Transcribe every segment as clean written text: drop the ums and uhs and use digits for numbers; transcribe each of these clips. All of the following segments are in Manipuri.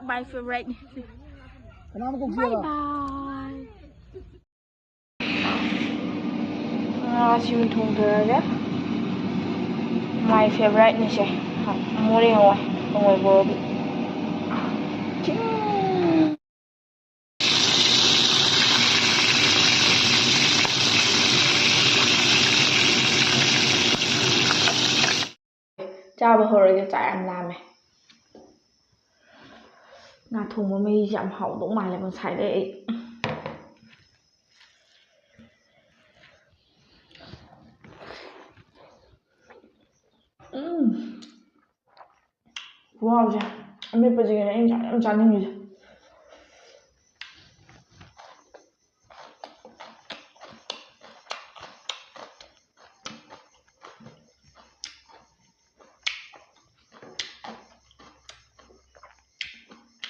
my favorite. Bye bye. As you told her, my favorite ni siya. Muli nga wa Bobby. Chào hồi rồi chạy ăn làm này. Ngà thùng mà mi giảm hậu đúng mày là bằng xài đấy. Wow chưa? Em biết bao giờ này em chán như gì?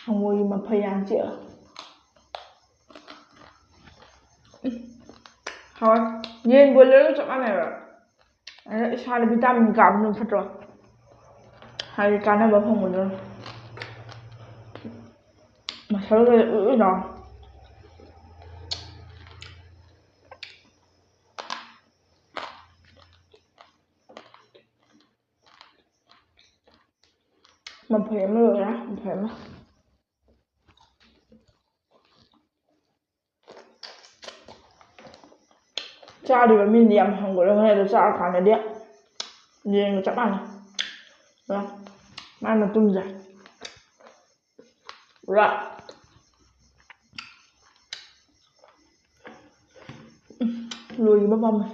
Không có gì mà phải ăn chị ạ. Thôi, nhìn vừa lớn cho ăn này rồi. Sao lại vitamin cảm nó phát rồi. Hay cái này bảo không có được. Mà sao lại đó. Mà phải mới được đó, phải mà. Cha đi vào mình điểm không có đâu này là cha cả này điện. Nhìn nó chắc ăn này. Rồi. Mai mà tung ra. Rồi. Lùi bắp bông này.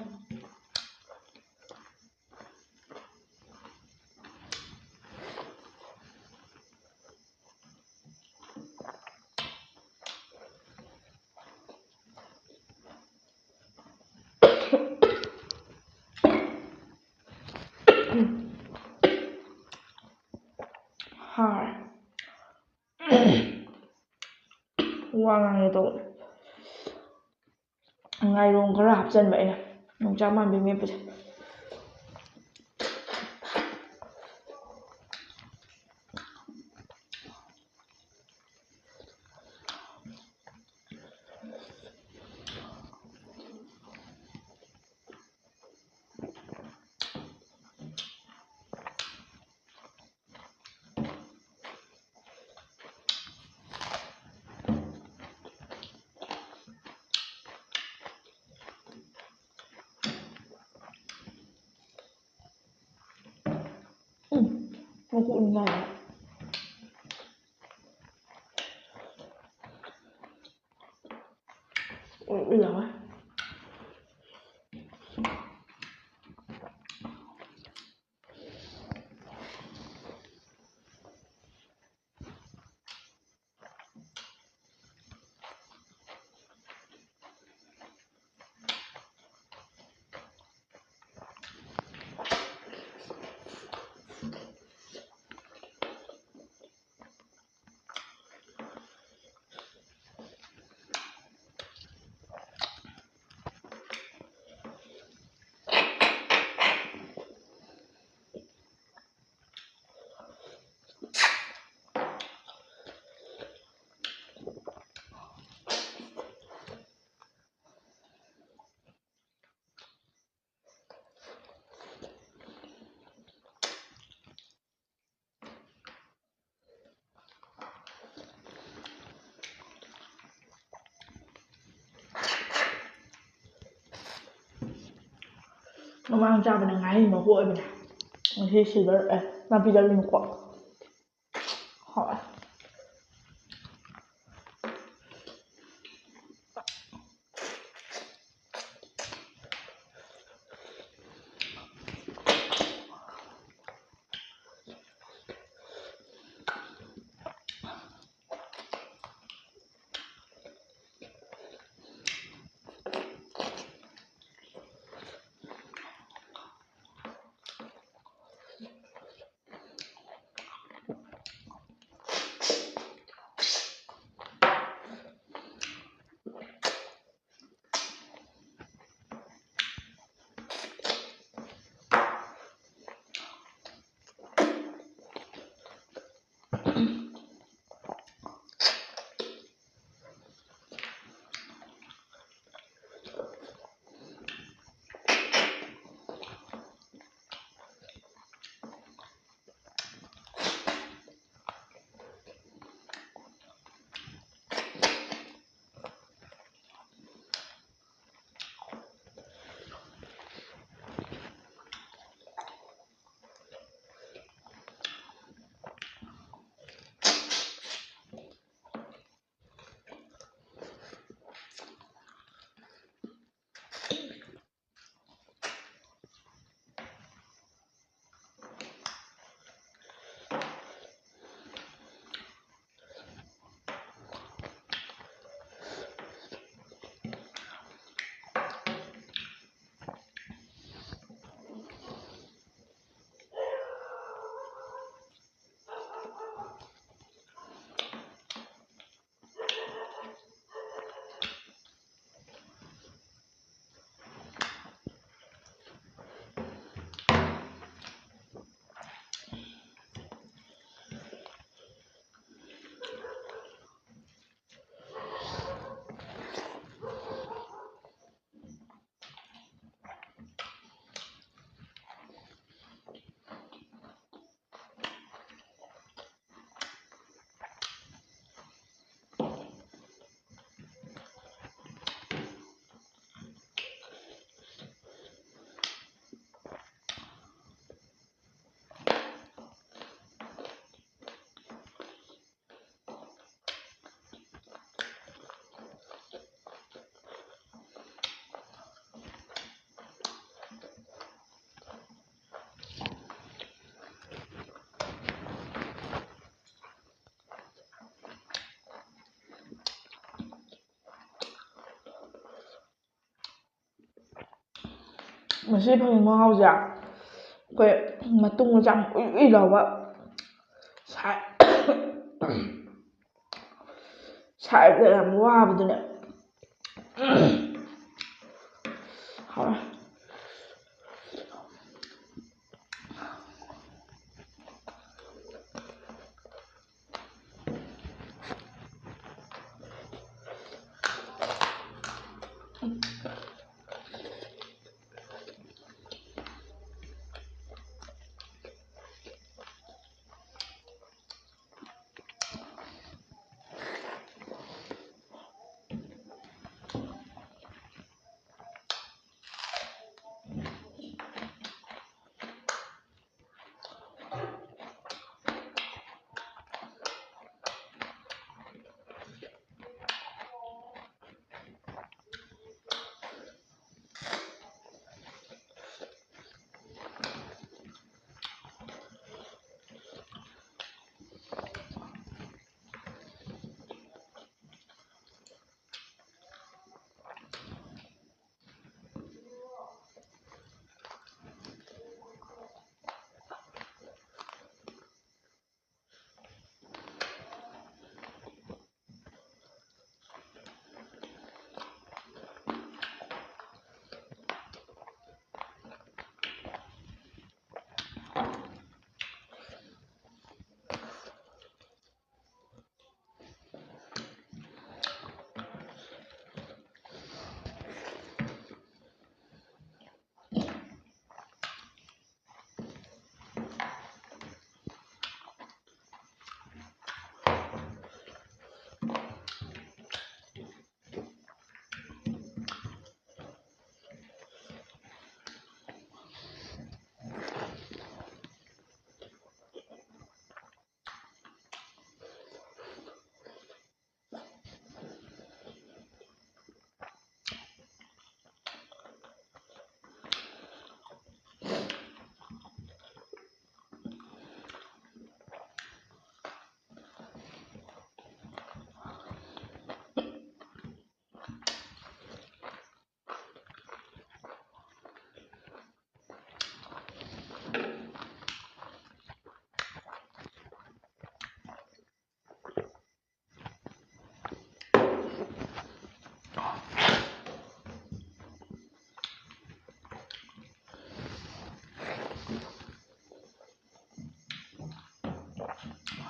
Hai. Qua ngày tôi ngày luôn có rạp dân vậy nè. Không chắc mà bị mệt vậy. Nó cuộn này. Ôi, bây giờ ấy. Nó mang ra bên ngay mà vội bên này. Nó thì xử đó làm video lên quả. Hỏi. ꯉꯁꯤ ꯐꯪꯉꯤ ꯃꯍꯥꯎꯁꯦ ꯑꯩꯈꯣꯏ ꯃꯇꯨꯡ ꯃꯆꯥ ꯎꯏ ꯎꯏ ꯂꯥꯎꯕ ꯁꯥꯏꯕꯗ ꯌꯥꯝ ꯋꯥꯕꯗꯨꯅꯦ ꯍꯥꯎꯔꯦ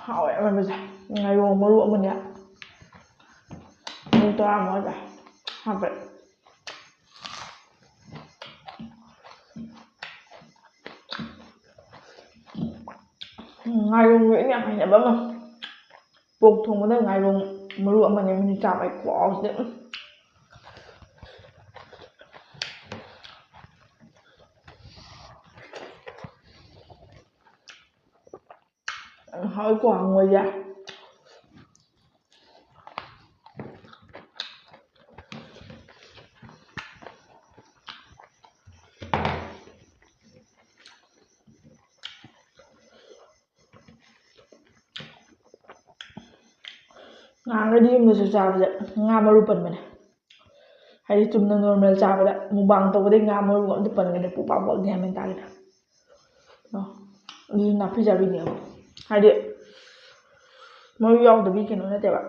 ꯍꯥꯎꯋꯦ ꯑꯃꯟꯕꯁꯦ ꯉꯥꯏꯔꯣꯡ ꯃꯔꯨ ꯑꯃꯅꯦ ꯃꯤꯅꯤꯠ 10 ꯍꯥꯞꯄꯦ ꯉꯥꯏꯔꯣꯡꯗꯣ ꯑꯩꯅ ꯌꯥꯝ ꯍꯩꯅꯕ ꯑꯃ ꯄꯣꯛ ꯊꯣꯡꯕꯗ ꯉꯥꯏꯔꯣꯡ ꯃꯔꯨ ꯑꯃꯅꯦ ꯃꯤꯅꯤꯠ ꯆꯥꯕ ꯈꯨꯍꯥꯎꯁꯤꯗꯤ ꯍꯥꯎꯋꯤꯀꯣ ꯍꯪꯉꯣꯏꯁꯦ ꯉꯥꯡꯒꯗꯤ ꯌꯨꯝꯗꯁꯨ ꯆꯥꯕꯁꯦ ꯉꯥ ꯃꯔꯨ ꯄꯟꯕꯅꯦ ꯍꯥꯏꯗꯤ ꯆꯨꯝꯅ ꯅꯣꯔꯃꯦꯜ ꯆꯥꯕꯗ ꯃꯨꯛꯕꯥꯡ ꯇꯧꯕꯗꯩ ꯉꯥ ꯃꯔꯨ ꯑꯝꯇ ꯄꯟꯒꯅꯤ ꯄꯨꯄꯥꯛ ꯄꯥꯛ ꯒ꯭ꯌꯥꯟ ꯃꯦꯟ ꯇꯥꯗꯦ ꯑꯗꯨꯁꯨ ꯅꯥꯄꯤ ꯆꯥꯕꯤꯅꯦꯕ ꯍꯥꯏꯗꯤ ꯃꯔꯨ ꯌꯥꯎꯗꯕꯤ ꯀꯩꯅꯣ ꯅꯠꯇꯦꯕ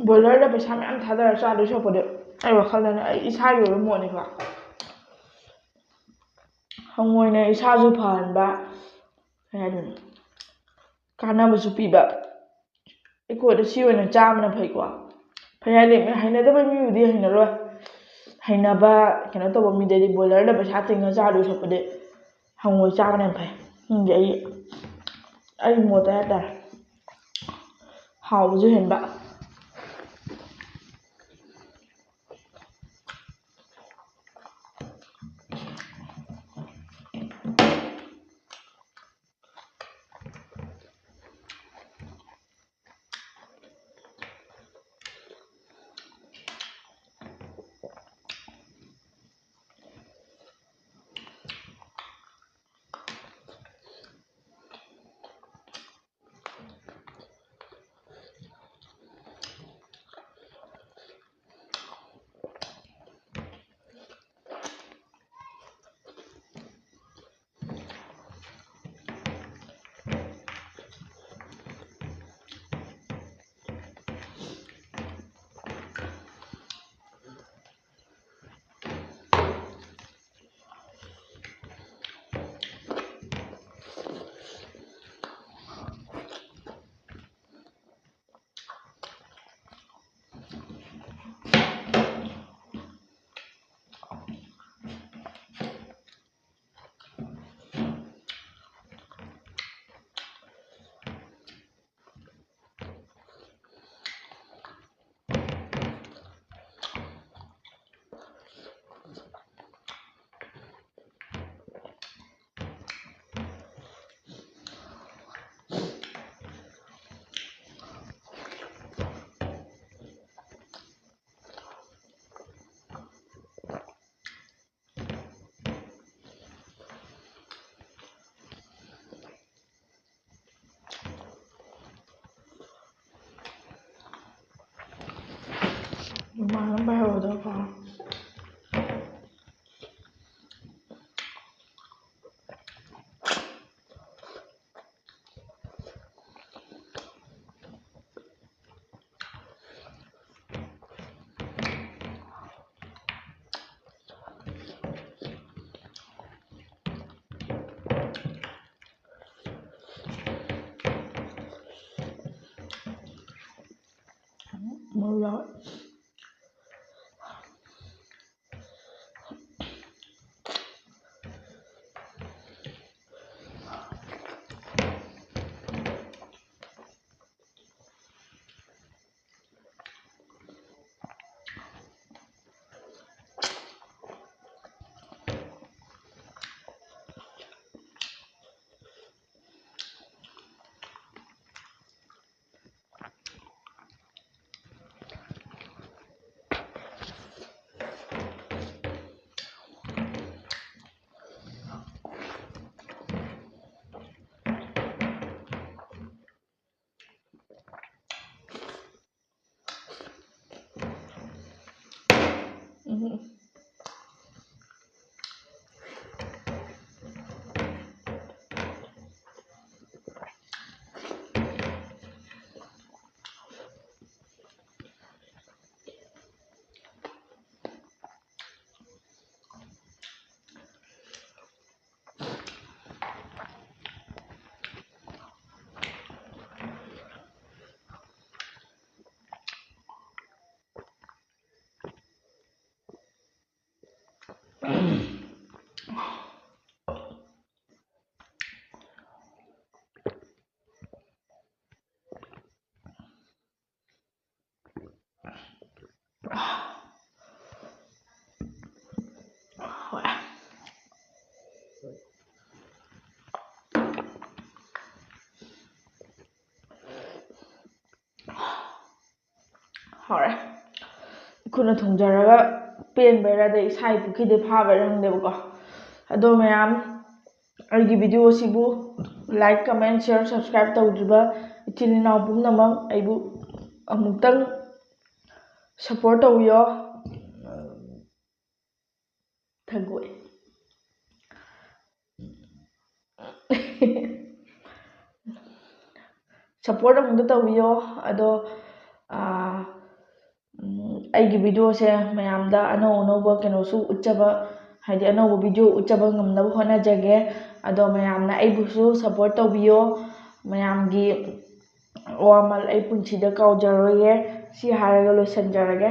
ꯕꯣꯏꯂꯔꯗ ꯄꯩꯁꯥ ꯃꯌꯥꯝ ꯊꯥꯗꯔ ꯆꯥꯗꯣꯏ ꯁꯔꯨꯛꯄꯨꯗꯤ ꯑꯩ ꯋꯥꯈꯜꯗꯅ ꯑꯩ ꯏꯁꯥꯒꯤ ꯑꯣꯏꯕ ꯃꯣꯠꯅꯤꯀꯣ ꯍꯪꯉꯣꯏꯅ ꯏꯁꯥꯁꯨ ꯐꯍꯟꯕ ꯀꯩ ꯍꯥꯏꯗꯣꯏꯅꯣ ꯀꯥꯟꯅꯕꯁꯨ ꯄꯤꯕ ꯑꯩꯈꯣꯏꯗ ꯁꯤ ꯑꯣꯏꯅ ꯆꯥꯕꯅ ꯐꯩꯀꯣ ꯐꯩ ꯍꯥꯏꯗꯤ ꯍꯩꯅꯗꯕ ꯃꯤꯕꯨꯗꯤ ꯍꯩꯅꯔꯣꯏ ꯍꯩꯅꯕ ꯀꯩꯅꯣ ꯇꯧꯕ ꯃꯤꯗꯗꯤ ꯕꯣꯏꯂꯔꯗ ꯄꯩꯁా ꯇꯤꯡꯉ ꯆꯥꯗꯣꯏ ꯁꯔꯨꯛꯄꯨꯗꯤ ꯍꯪꯉꯣꯏ ꯆꯥꯕꯅ ꯌꯥꯝ ꯐꯩ ꯑꯩ ꯃꯣꯠꯇ ꯍꯥꯏꯇꯥꯔꯦ ꯍꯥꯎꯕꯁꯨ ꯍꯦꯟꯕ ꯃꯥꯡ ꯄꯥꯏꯍꯧꯗꯀꯣ ꯃꯔꯨ ꯌꯥꯎꯋꯦ ꯍꯣꯏ ꯍꯥꯎꯔꯦ ꯈꯨꯠꯅ ꯊꯣꯡꯖꯔꯒ ꯄꯦꯟꯕꯩꯔ ꯑꯗꯩ ꯏꯁꯥꯒꯤ ꯄꯨꯈ꯭ꯔꯤꯗꯩ ꯐꯥꯕꯩꯔ ꯈꯪꯗꯦꯕꯀꯣ ꯑꯗꯣ ꯃꯌꯥꯝ ꯑꯩꯒꯤ ꯚꯤꯗꯤꯑꯣꯁꯤꯕꯨ ꯂꯥꯏꯛ ꯀꯃꯦꯟ ꯁꯤꯌꯔ ꯁꯕꯁꯀ꯭ꯔꯥꯏꯕ ꯇꯧꯗ꯭ꯔꯤꯕ ꯏꯆꯤꯜ ꯏꯅꯥꯎ ꯄꯨꯝꯅꯃꯛ ꯑꯩꯕꯨ ꯑꯃꯨꯛꯇꯪ ꯁꯞꯄꯣꯔꯠ ꯇꯧꯕꯤꯌꯣ ꯊꯒꯣꯏ ꯁꯞꯄꯣꯔꯠ ꯑꯃꯨꯛꯇ ꯇꯧꯕꯤꯌꯣ ꯑꯗꯣ ꯑꯩꯒꯤ ꯚꯤꯗꯤꯑꯣꯁꯦ ꯃꯌꯥꯝꯗ ꯑꯅꯧ ꯑꯅꯧꯕ ꯀꯩꯅꯣꯁꯨ ꯎꯠꯆꯕ ꯍꯥꯏꯗꯤ ꯑꯅꯧꯕ ꯚꯤꯗꯤꯑꯣ ꯎꯠꯆꯕ ꯉꯝꯅꯕ ꯍꯣꯠꯅꯖꯒꯦ ꯑꯗꯣ ꯃꯌꯥꯝꯅ ꯑꯩꯕꯨꯁꯨ ꯁꯞꯄꯣꯔꯠ ꯇꯧꯕꯤꯌꯣ ꯃꯌꯥꯝꯒꯤ ꯑꯋꯥꯃꯜ ꯑꯩ ꯄꯨꯟꯁꯤꯗ ꯀꯥꯎꯖꯔꯣꯏꯌꯦ ꯁꯤ ꯍꯥꯏꯔꯒ ꯂꯣꯏꯁꯤꯟꯖꯔꯒꯦ